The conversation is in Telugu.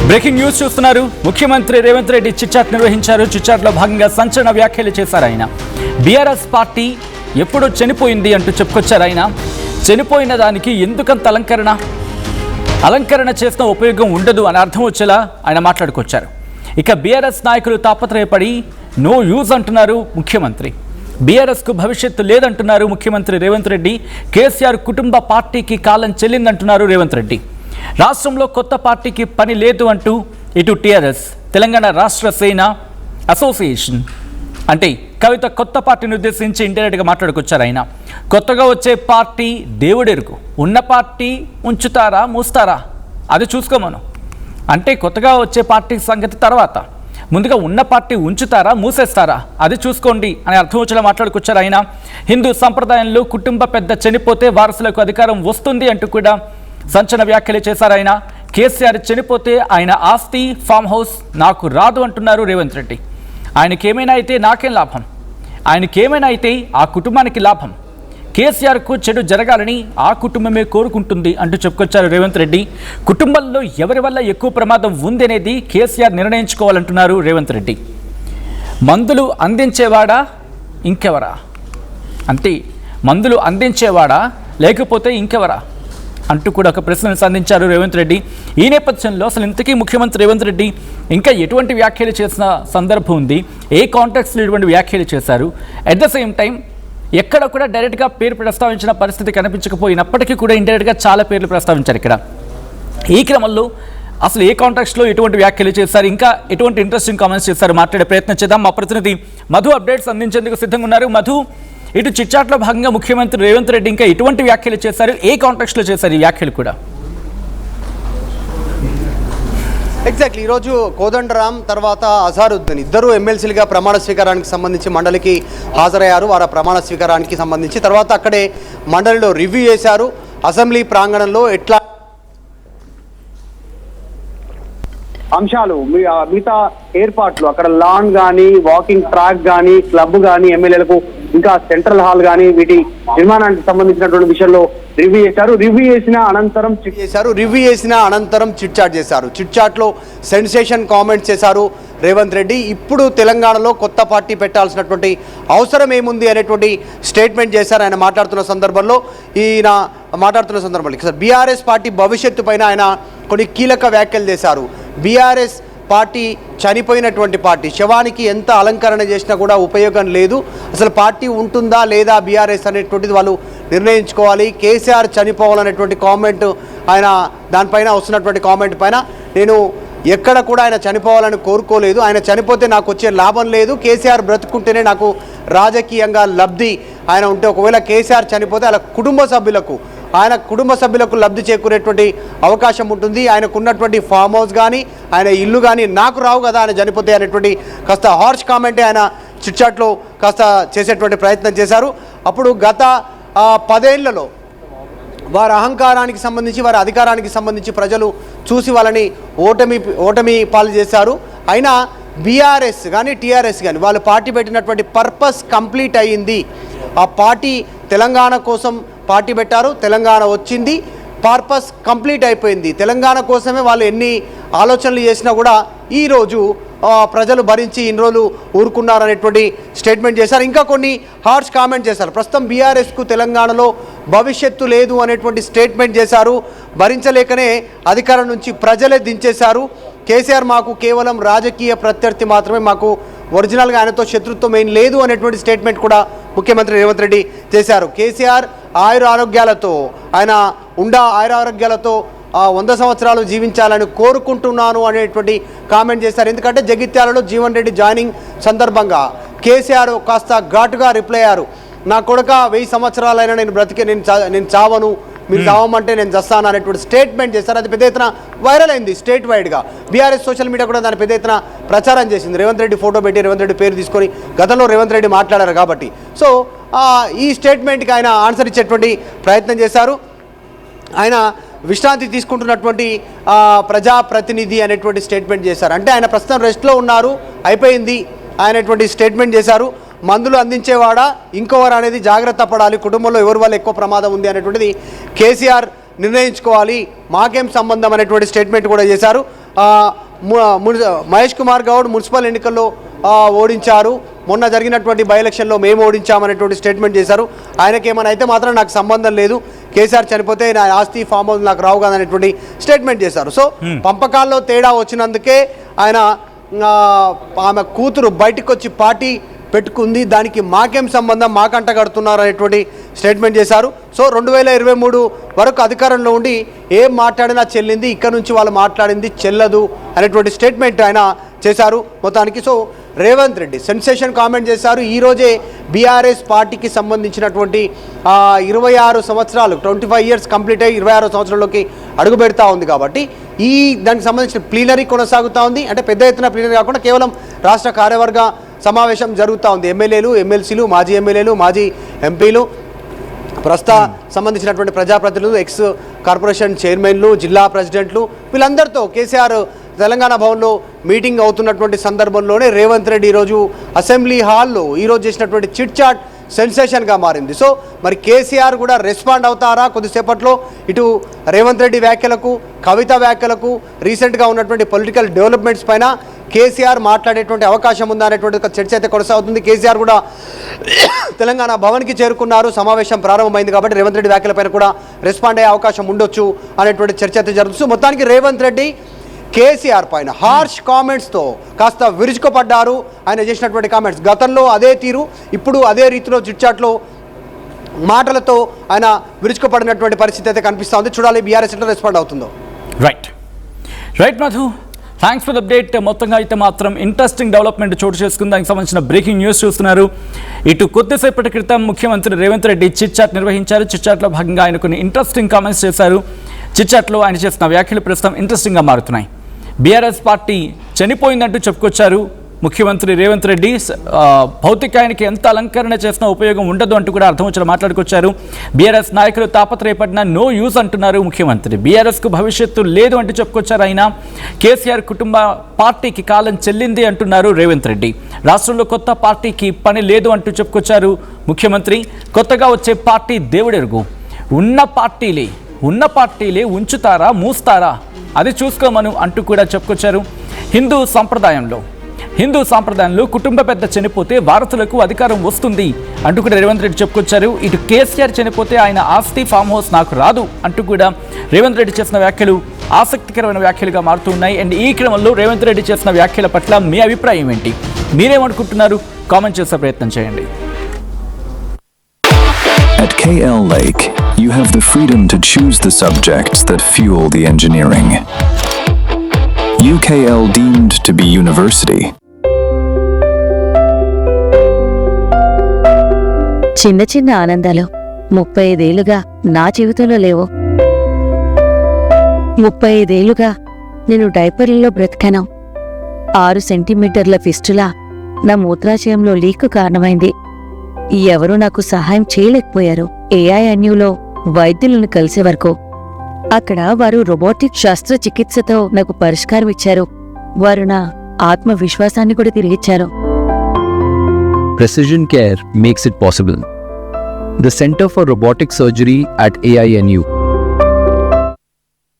బ్రేకింగ్ న్యూస్ చూస్తున్నారు. ముఖ్యమంత్రి రేవంత్ రెడ్డి చిట్చాట్ నిర్వహించారు. చిట్చాట్లో భాగంగా సంచలన వ్యాఖ్యలు చేశారు. ఆయన బీఆర్ఎస్ పార్టీ ఎప్పుడో చనిపోయింది అంటూ చెప్పుకొచ్చారు. ఆయన చనిపోయిన దానికి ఎందుకంత అలంకరణ చేసిన ఉపయోగం ఉండదు అని అర్థం వచ్చేలా ఆయన మాట్లాడుకొచ్చారు. ఇక బీఆర్ఎస్ నాయకులు తాపత్రయపడి నో యూజ్ అంటున్నారు ముఖ్యమంత్రి. బీఆర్ఎస్కు భవిష్యత్తు లేదంటున్నారు ముఖ్యమంత్రి రేవంత్ రెడ్డి. కేసీఆర్ కుటుంబ పార్టీకి కాలం చెల్లిందంటున్నారు రేవంత్ రెడ్డి. రాష్ట్రంలో కొత్త పార్టీకి పని లేదు అంటూ ఇటు టీఆర్ఎస్ తెలంగాణ రాష్ట్ర సేన అసోసియేషన్ అంటే కవిత కొత్త పార్టీని ఉద్దేశించి ఇండైరెక్ట్గా మాట్లాడుకొచ్చారు. ఆయన కొత్తగా వచ్చే పార్టీ దేవుడెరుకు, ఉన్న పార్టీ ఉంచుతారా మూస్తారా అది చూసుకోమను. అంటే కొత్తగా వచ్చే పార్టీ సంగతి తర్వాత ముందుగా ఉన్న పార్టీ ఉంచుతారా మూసేస్తారా అది చూసుకోండి అని అర్థం వచ్చేలా మాట్లాడుకొచ్చారు. ఆయన హిందూ సంప్రదాయంలో కుటుంబ పెద్ద చనిపోతే వారసులకు అధికారం వస్తుంది అంటూ కూడా సంచలన వ్యాఖ్యలు చేశారు. ఆయన కేసీఆర్ చనిపోతే ఆయన ఆస్తి ఫామ్ హౌస్ నాకు రాదు అంటున్నారు రేవంత్ రెడ్డి. ఆయనకేమైనా అయితే నాకేం లాభం, ఆయనకేమైనా అయితే ఆ కుటుంబానికి లాభం, కేసీఆర్కు చెడు జరగాలని ఆ కుటుంబమే కోరుకుంటుంది అంటూ చెప్పుకొచ్చారు రేవంత్ రెడ్డి. కుటుంబంలో ఎవరి వల్ల ఎక్కువ ప్రమాదం ఉంది అనేది కేసీఆర్ నిర్ణయించుకోవాలంటున్నారు రేవంత్ రెడ్డి. మందులు అందించేవాడా ఇంకెవరా, అంటే మందులు అందించేవాడా లేకపోతే ఇంకెవరా అంటూ కూడా ఒక ప్రశ్నను సంధించారు రేవంత్ రెడ్డి. ఈ నేపథ్యంలో అసలు ఇంతకీ ముఖ్యమంత్రి రేవంత్ రెడ్డి ఇంకా ఎటువంటి వ్యాఖ్యలు చేసిన సందర్భం ఉంది, ఏ కాంటాక్ట్స్లో ఇటువంటి వ్యాఖ్యలు చేశారు, అట్ ద సేమ్ టైం ఎక్కడ కూడా డైరెక్ట్గా పేరు ప్రస్తావించిన పరిస్థితి కనిపించకపోయినప్పటికీ కూడా ఇండైరెక్ట్గా చాలా పేర్లు ప్రస్తావించారు. ఇక్కడ ఈ క్రమంలో అసలు ఏ కాంటాక్ట్స్లో ఎటువంటి వ్యాఖ్యలు చేశారు, ఇంకా ఎటువంటి ఇంట్రెస్టింగ్ కామెంట్స్ చేశారు మాట్లాడే ప్రయత్నం చేద్దాం. మా ప్రతినిధి మధు అప్డేట్స్ అందించేందుకు సిద్ధంగా ఉన్నారు. మధు, ఇటు చిట్చాట్లో భాగంగా ముఖ్యమంత్రి రేవంత్ రెడ్డి ఇంకా ఎటువంటి వ్యాఖ్యలు చేశారు, ఏ కాంటాక్ట్స్లో చేశారు ఈ వ్యాఖ్యలు కూడా? ఎగ్జాక్ట్లీ ఈరోజు కోదండరాం తర్వాత అజారుద్దీన్ ఇద్దరు ఎమ్మెల్సీలుగా ప్రమాణ స్వీకారానికి సంబంధించి మండలికి హాజరయ్యారు. వారి ప్రమాణ స్వీకారానికి సంబంధించి తర్వాత అక్కడే మండలిలో రివ్యూ చేశారు. అసెంబ్లీ ప్రాంగణంలో ఎట్లా అంశాలు మిగతా ఏర్పాట్లు అక్కడ లాన్ కానీ వాకింగ్ ట్రాక్ కానీ క్లబ్ కానీ ఎమ్మెల్యేలకు ఇంకా సెంట్రల్ హాల్ కానీ వీటి నిర్మాణానికి సంబంధించినటువంటి విషయంలో రివ్యూ చేసిన అనంతరం చిట్ చాట్ చేశారు. చిట్ చాట్ లో సెన్సేషన్ కామెంట్స్ చేశారు రేవంత్ రెడ్డి. ఇప్పుడు తెలంగాణలో కొత్త పార్టీ పెట్టాల్సినటువంటి అవసరం ఏముంది అనేటువంటి స్టేట్మెంట్ చేశారు. ఆయన మాట్లాడుతున్న సందర్భంలో బీఆర్ఎస్ పార్టీ భవిష్యత్తు పైన ఆయన కొన్ని కీలక వ్యాఖ్యలు చేశారు. బీఆర్ఎస్ పార్టీ చనిపోయినటువంటి పార్టీ, శవానికి ఎంత అలంకరణ చేసినా కూడా ఉపయోగం లేదు, అసలు పార్టీ ఉంటుందా లేదా బీఆర్ఎస్ అనేటువంటిది వాళ్ళు నిర్ణయించుకోవాలి. కేసీఆర్ చనిపోవాలనేటువంటి కామెంట్ ఆయన దానిపైన వస్తున్నటువంటి కామెంట్ పైన నేను ఎక్కడ కూడా ఆయన చనిపోవాలని కోరుకోలేదు, ఆయన చనిపోతే నాకు వచ్చే లాభం లేదు, కేసీఆర్ బ్రతుకుంటేనే నాకు రాజకీయంగా లబ్ధి, ఆయన ఉంటే ఒకవేళ కేసీఆర్ చనిపోతే ఆయన కుటుంబ సభ్యులకు లబ్ధి చేకూరేటువంటి అవకాశం ఉంటుంది, ఆయనకున్నటువంటి ఫామ్ హౌస్ కానీ ఆయన ఇల్లు కానీ నాకు రావు కదా ఆయన చనిపోతే అనేటువంటి కాస్త హార్ష్ కామెంటే ఆయన చిట్చాట్లో కాస్త చేసేటువంటి ప్రయత్నం చేశారు. అప్పుడు గత 10 ఏళ్లలో వారి అహంకారానికి సంబంధించి వారి అధికారానికి సంబంధించి ప్రజలు చూసి వాళ్ళని ఓటమి పాలు చేశారు. అయినా బీఆర్ఎస్ కానీ టీఆర్ఎస్ కానీ వాళ్ళు పార్టీ పెట్టినటువంటి పర్పస్ కంప్లీట్ అయ్యింది. ఆ పార్టీ తెలంగాణ కోసం పార్టీ పెట్టారు, తెలంగాణ వచ్చింది, పర్పస్ కంప్లీట్ అయిపోయింది. తెలంగాణ కోసమే వాళ్ళు ఎన్ని ఆలోచనలు చేసినా కూడా ఈరోజు ప్రజలు భరించి ఇన్ని రోజులు ఊరుకున్నారనేటువంటి స్టేట్మెంట్ చేశారు. ఇంకా కొన్ని హార్ష్ కామెంట్ చేశారు. ప్రస్తుతం బీఆర్ఎస్కు తెలంగాణలో భవిష్యత్తు లేదు అనేటువంటి స్టేట్మెంట్ చేశారు. భరించలేకనే అధికారం నుంచి ప్రజలే దించేశారు. కేసీఆర్ మాకు కేవలం రాజకీయ ప్రత్యర్థి మాత్రమే, మాకు ఒరిజినల్గా ఆయనతో శత్రుత్వం ఏం లేదు అనేటువంటి స్టేట్మెంట్ కూడా ముఖ్యమంత్రి రేవంత్ రెడ్డి చేశారు. కేసీఆర్ ఆయురారోగ్యాలతో 100 సంవత్సరాలు జీవించాలని కోరుకుంటున్నాను అనేటువంటి కామెంట్ చేశారు. ఎందుకంటే జగిత్యాలలో జీవన్ రెడ్డి జాయినింగ్ సందర్భంగా కేసీఆర్ కాస్త ఘాటుగా రిప్లై అయ్యారు. నా కొడుక 1000 సంవత్సరాలైనా నేను చావను, మీరు చావమంటే నేను చస్తాను అనేటువంటి స్టేట్మెంట్ చేశారు. అది పెద్ద ఎత్తున వైరల్ అయింది స్టేట్ వైడ్గా. బీఆర్ఎస్ సోషల్ మీడియా కూడా దాని పెద్ద ఎత్తున ప్రచారం చేసింది. రేవంత్ రెడ్డి ఫోటో పెట్టి రేవంత్ రెడ్డి పేరు తీసుకొని గతంలో రేవంత్ రెడ్డి మాట్లాడారు కాబట్టి. సో ఈ స్టేట్మెంట్కి ఆయన ఆన్సర్ ఇచ్చేటువంటి ప్రయత్నం చేశారు. ఆయన విశ్రాంతి తీసుకుంటున్నటువంటి ప్రజాప్రతినిధి అనేటువంటి స్టేట్మెంట్ చేశారు. అంటే ఆయన ప్రస్తుతం రెస్ట్లో ఉన్నారు, అయిపోయింది అనేటువంటి స్టేట్మెంట్ చేశారు. మందులు అందించేవాడా ఇంకోవరా అనేది జాగ్రత్త పడాలి, కుటుంబంలో ఎవరి వల్ల ఎక్కువ ప్రమాదం ఉంది అనేటువంటిది కేసీఆర్ నిర్ణయించుకోవాలి, మాకేం సంబంధం అనేటువంటి స్టేట్మెంట్ కూడా చేశారు. మహేష్ కుమార్ గౌడ్ మున్సిపల్ ఎన్నికల్లో ఓడించారు, మొన్న జరిగినటువంటి బై ఎలక్షన్లో మేము ఓడించామనేటువంటి స్టేట్మెంట్ చేశారు. ఆయనకేమైనా అయితే మాత్రం నాకు సంబంధం లేదు, కేసీఆర్ చనిపోతే నా ఆస్తి ఫామ్ హౌస్ నాకు రావు కాదనేటువంటి స్టేట్మెంట్ చేశారు. సో పంపకాల్లో తేడా వచ్చినందుకే ఆయన ఆమె కూతురు బయటకు వచ్చి పార్టీ పెట్టుకుంది, దానికి మాకేం సంబంధం, మాకంట కడుతున్నారు అనేటువంటి స్టేట్మెంట్ చేశారు. సో 2023 వరకు అధికారంలో ఉండి ఏం మాట్లాడినా చెల్లింది, ఇక్కడ నుంచి వాళ్ళు మాట్లాడింది చెల్లదు అనేటువంటి స్టేట్మెంట్ ఆయన చేశారు మొత్తానికి. So Revanth Reddy sensation comment చేశారు. ఈరోజే బీఆర్ఎస్ పార్టీకి సంబంధించినటువంటి 26 సంవత్సరాలు 25 ఇయర్స్ కంప్లీట్ అయ్యి 26 సంవత్సరాల్లోకి అడుగు పెడతా ఉంది కాబట్టి దానికి సంబంధించిన ప్లీనరీ కొనసాగుతూ ఉంది. అంటే పెద్ద ఎత్తున ప్లీనరీ కాకుండా కేవలం రాష్ట్ర కార్యవర్గ సమావేశం జరుగుతూ ఉంది. ఎమ్మెల్యేలు, ఎమ్మెల్సీలు, మాజీ ఎమ్మెల్యేలు, మాజీ ఎంపీలు, ప్రస్తుత సంబంధించినటువంటి ప్రజాప్రతినిధులు, ఎక్స్ కార్పొరేషన్ చైర్మన్లు, జిల్లా ప్రెసిడెంట్లు, వీళ్ళందరితో కేసీఆర్ తెలంగాణ భవన్లో మీటింగ్ అవుతున్నటువంటి సందర్భంలోనే రేవంత్ రెడ్డి ఈరోజు అసెంబ్లీ హాల్లో ఈరోజు చేసినటువంటి చిట్ చాట్ సెన్సేషన్గా మారింది. సో మరి కేసీఆర్ కూడా రెస్పాండ్ అవుతారా కొద్దిసేపట్లో ఇటు రేవంత్ రెడ్డి వ్యాఖ్యలకు, కవిత వ్యాఖ్యలకు, రీసెంట్గా ఉన్నటువంటి పొలిటికల్ డెవలప్మెంట్స్ పైన కేసీఆర్ మాట్లాడేటువంటి అవకాశం ఉందా అనేటువంటి ఒక చర్చ అయితే కొనసాగుతుంది. కేసీఆర్ కూడా తెలంగాణ భవన్కి చేరుకున్నారు, సమావేశం ప్రారంభమైంది కాబట్టి రేవంత్ రెడ్డి వ్యాఖ్యలపైన కూడా రెస్పాండ్ అయ్యే అవకాశం ఉండొచ్చు అనేటువంటి చర్చ అయితే జరుగుతుంది. మొత్తానికి రేవంత్ రెడ్డి కేసీఆర్ పైన హార్ష్ కామెంట్స్తో కాస్త విరుచుకుపడ్డారు. ఆయన చేసినటువంటి కామెంట్స్ గతంలో అదే తీరు, ఇప్పుడు అదే రీతిలో చిట్చాట్లో మాటలతో ఆయన విరుచుకుపడినటువంటి పరిస్థితి అయితే కనిపిస్తూ ఉంది. చూడాలి బీఆర్ఎస్ ఎట్లా రెస్పాండ్ అవుతుందో. Right Madhu, thanks for the update. మొత్తంగా అయితే మాత్రం ఇంట్రెస్టింగ్ డెవలప్మెంట్ చోటు చేసుకుంది. దానికి సంబంధించిన బ్రేకింగ్ న్యూస్ చూస్తున్నారు. ఇటు కొద్దిసేపటి క్రితం ముఖ్యమంత్రి రేవంత్ రెడ్డి చిట్ చాట్ నిర్వహించారు. చిట్ చాట్లో భాగంగా ఆయన కొన్ని ఇంట్రెస్టింగ్ కామెంట్స్ చేశారు. చిట్ చాట్లో ఆయన చేసిన వ్యాఖ్యలు ప్రస్తుతం ఇంట్రెస్టింగ్గా మారుతున్నాయి. బీఆర్ఎస్ పార్టీ చనిపోయిందంటూ చెప్పుకొచ్చారు ముఖ్యమంత్రి రేవంత్ రెడ్డి. భౌతికాయానికి ఎంత అలంకరణ చేసినా ఉపయోగం ఉండదు అంటూ కూడా అర్థం వచ్చేలా మాట్లాడుకొచ్చారు. బీఆర్ఎస్ నాయకులు తాపత్రయపడిన నో యూజ్ అంటున్నారు ముఖ్యమంత్రి. బీఆర్ఎస్కు భవిష్యత్తు లేదు అంటూ చెప్పుకొచ్చారు ఆయన. కేసీఆర్ కుటుంబ పార్టీకి కాలం చెల్లింది అంటున్నారు రేవంత్ రెడ్డి. రాష్ట్రంలో కొత్త పార్టీకి పని లేదు అంటూ చెప్పుకొచ్చారు ముఖ్యమంత్రి. కొత్తగా వచ్చే పార్టీ దేవుడెరుగు, ఉన్న పార్టీలే ఉంచుతారా మూస్తారా అది చూసుకోమను అంటూ కూడా చెప్పుకొచ్చారు. హిందూ సాంప్రదాయంలో కుటుంబ పెద్ద చనిపోతే వారసులకు అధికారం వస్తుంది అంటూ కూడా రేవంత్ రెడ్డి చెప్పుకొచ్చారు. ఇటు కేసీఆర్ చనిపోతే ఆయన ఆస్తి ఫామ్ హౌస్ నాకు రాదు అంటూ కూడా రేవంత్ రెడ్డి చేసిన వ్యాఖ్యలు ఆసక్తికరమైన వ్యాఖ్యలుగా మారుతూ ఉన్నాయి. అండ్ ఈ క్రమంలో రేవంత్ రెడ్డి చేసిన వ్యాఖ్యల పట్ల మీ అభిప్రాయం ఏంటి, మీరేమనుకుంటున్నారు, కామెంట్ చేసే ప్రయత్నం చేయండి. At KL Lake, you have the freedom to choose the subjects that fuel the engineering. UKL deemed to be university. చిన్న చిన్న ఆనందాలు 35 ఏళ్లుగా నా జీవితంలో లేవు. 35 ఏళ్లుగా నేను డైపర్లలో బ్రతికాను. 6 సెంటీమీటర్ల ఫిస్టులా నా మూత్రాశయంలో లీక్ కారణమైంది. ఎవరూ నాకు సహాయం చేయలేకపోయారు. AINUలో వైద్యులను కలిసే వరకు. అక్కడ వారు రోబోటిక్ శస్త్రచికిత్సతో నాకు పరిష్కారం ఇచ్చారు. వారు నా ఆత్మవిశ్వాసాన్ని కూడా తిరిగిచ్చారు. Precision care makes it possible. The Center for Robotic Surgery at AINU